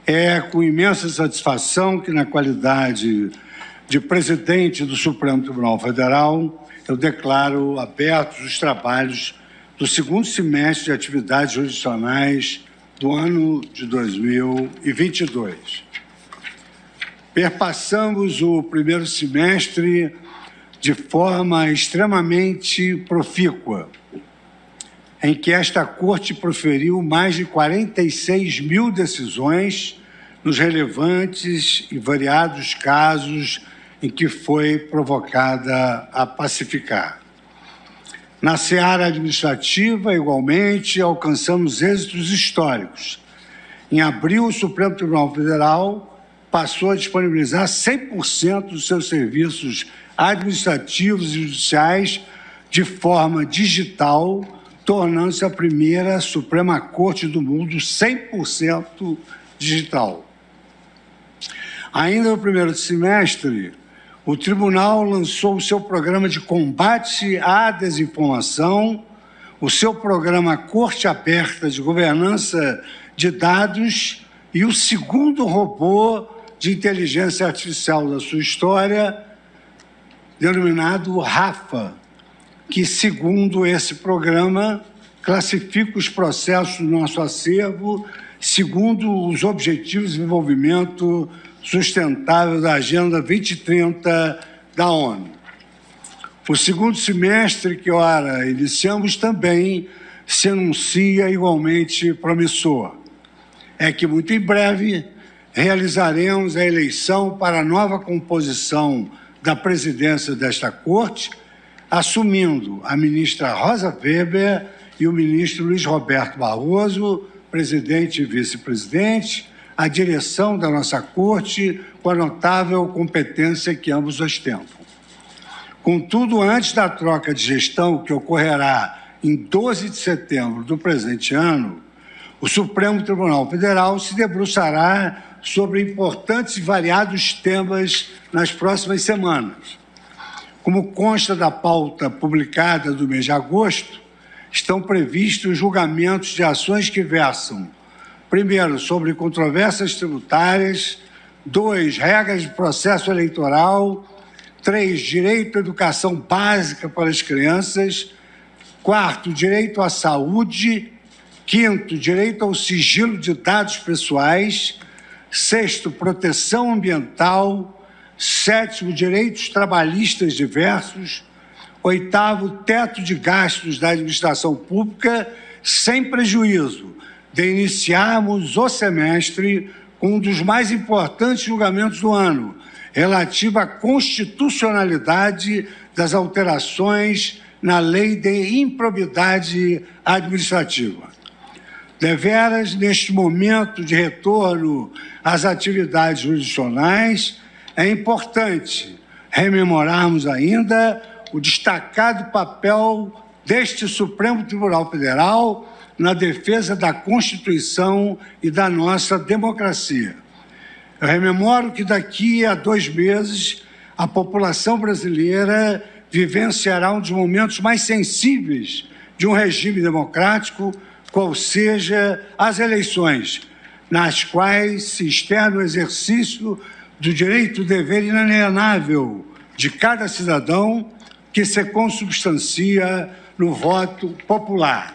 É com imensa satisfação que, na qualidade de presidente do Supremo Tribunal Federal, eu declaro abertos os trabalhos do segundo semestre de atividades jurisdicionais do ano de 2022. Perpassamos o primeiro semestre de forma extremamente profícua, em que esta Corte proferiu mais de 46 mil decisões nos relevantes e variados casos em que foi provocada a pacificar. Na seara administrativa, igualmente, alcançamos êxitos históricos. Em abril, o Supremo Tribunal Federal passou a disponibilizar 100% dos seus serviços administrativos e judiciais de forma digital, tornando-se a primeira Suprema Corte do mundo 100% digital. Ainda no primeiro semestre, o Tribunal lançou o seu programa de combate à desinformação, o seu programa Corte Aberta de Governança de Dados e o segundo robô de inteligência artificial da sua história, denominado RAFA, que, segundo esse programa, classifica os processos do nosso acervo segundo os Objetivos de Desenvolvimento Sustentável da Agenda 2030 da ONU. O segundo semestre que, ora, iniciamos também se anuncia igualmente promissor. É que, muito em breve, realizaremos a eleição para a nova composição da presidência desta Corte, assumindo a ministra Rosa Weber e o ministro Luiz Roberto Barroso, presidente e vice-presidente, a direção da nossa Corte, com a notável competência que ambos ostentam. Contudo, antes da troca de gestão, que ocorrerá em 12 de setembro do presente ano, o Supremo Tribunal Federal se debruçará sobre importantes e variados temas nas próximas semanas. Como consta da pauta publicada do mês de agosto, estão previstos julgamentos de ações que versam, primeiro, sobre controvérsias tributárias, 2, regras de processo eleitoral, 3, direito à educação básica para as crianças, 4, direito à saúde, 5º, direito ao sigilo de dados pessoais, 6º, proteção ambiental, 7º, direitos trabalhistas diversos, 8º, teto de gastos da administração pública, sem prejuízo de iniciarmos o semestre com um dos mais importantes julgamentos do ano, relativo à constitucionalidade das alterações na Lei de Improbidade Administrativa. Deveras, neste momento de retorno às atividades jurisdicionais, é importante rememorarmos ainda o destacado papel deste Supremo Tribunal Federal na defesa da Constituição e da nossa democracia. Eu rememoro que daqui a 2 meses a população brasileira vivenciará um dos momentos mais sensíveis de um regime democrático, qual seja as eleições, nas quais se externa o exercício do direito e dever inalienável de cada cidadão que se consubstancia no voto popular.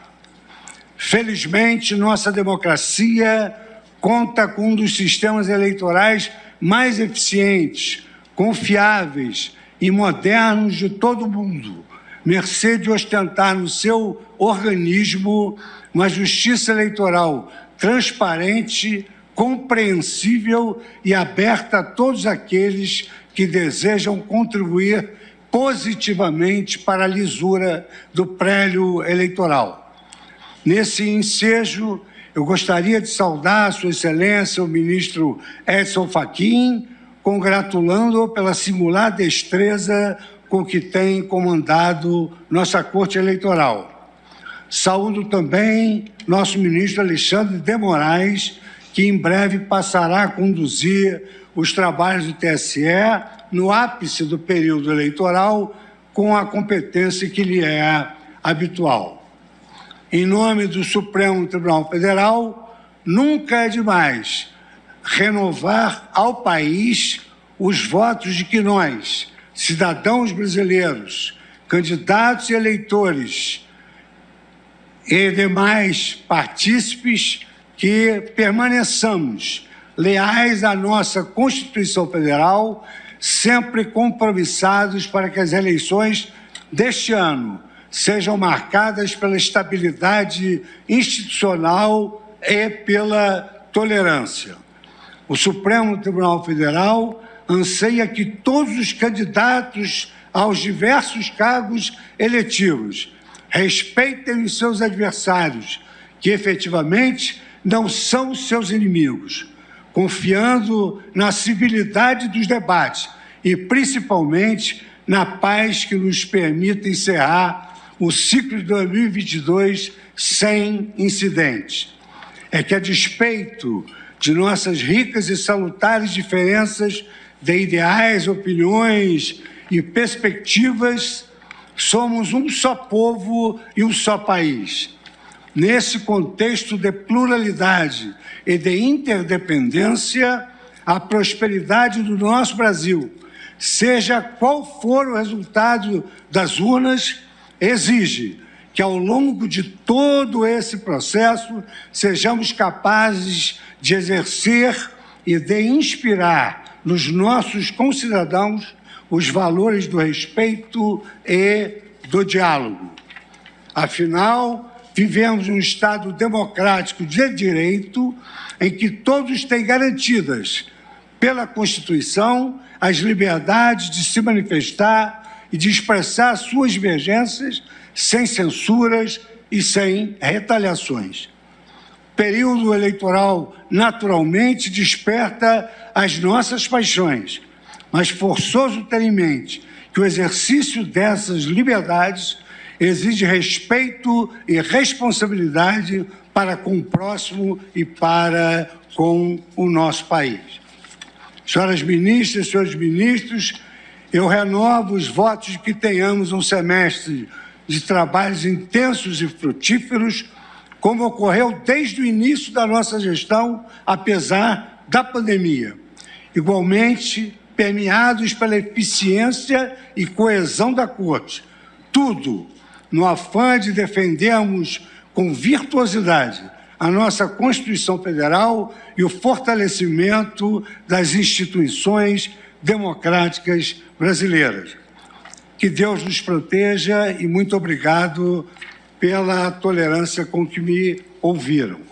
Felizmente, nossa democracia conta com um dos sistemas eleitorais mais eficientes, confiáveis e modernos de todo o mundo, mercê de ostentar no seu organismo uma justiça eleitoral transparente, compreensível e aberta a todos aqueles que desejam contribuir positivamente para a lisura do prélio eleitoral. Nesse ensejo, eu gostaria de saudar a Sua Excelência, o ministro Edson Fachin, congratulando-o pela singular destreza com que tem comandado nossa Corte Eleitoral. Saúdo também nosso ministro Alexandre de Moraes, que em breve passará a conduzir os trabalhos do TSE no ápice do período eleitoral, com a competência que lhe é habitual. Em nome do Supremo Tribunal Federal, nunca é demais renovar ao país os votos de que nós, cidadãos brasileiros, candidatos e eleitores e demais partícipes, que permaneçamos leais à nossa Constituição Federal, sempre compromissados para que as eleições deste ano sejam marcadas pela estabilidade institucional e pela tolerância. O Supremo Tribunal Federal anseia que todos os candidatos aos diversos cargos eletivos respeitem os seus adversários, que efetivamente não são seus inimigos, confiando na civilidade dos debates e, principalmente, na paz que nos permita encerrar o ciclo de 2022 sem incidentes. É que, a despeito de nossas ricas e salutares diferenças de ideais, opiniões e perspectivas, somos um só povo e um só país. Nesse contexto de pluralidade e de interdependência, a prosperidade do nosso Brasil, seja qual for o resultado das urnas, exige que, ao longo de todo esse processo, sejamos capazes de exercer e de inspirar nos nossos concidadãos os valores do respeito e do diálogo. Afinal, vivemos um Estado democrático de direito em que todos têm garantidas pela Constituição as liberdades de se manifestar e de expressar suas divergências sem censuras e sem retaliações. O período eleitoral naturalmente desperta as nossas paixões, mas forçoso ter em mente que o exercício dessas liberdades exige respeito e responsabilidade para com o próximo e para com o nosso país. Senhoras ministras, senhores ministros, eu renovo os votos de que tenhamos um semestre de trabalhos intensos e frutíferos, como ocorreu desde o início da nossa gestão, apesar da pandemia. Igualmente, permeados pela eficiência e coesão da Corte. Tudo no afã de defendermos com virtuosidade a nossa Constituição Federal e o fortalecimento das instituições democráticas brasileiras. Que Deus nos proteja e muito obrigado pela tolerância com que me ouviram.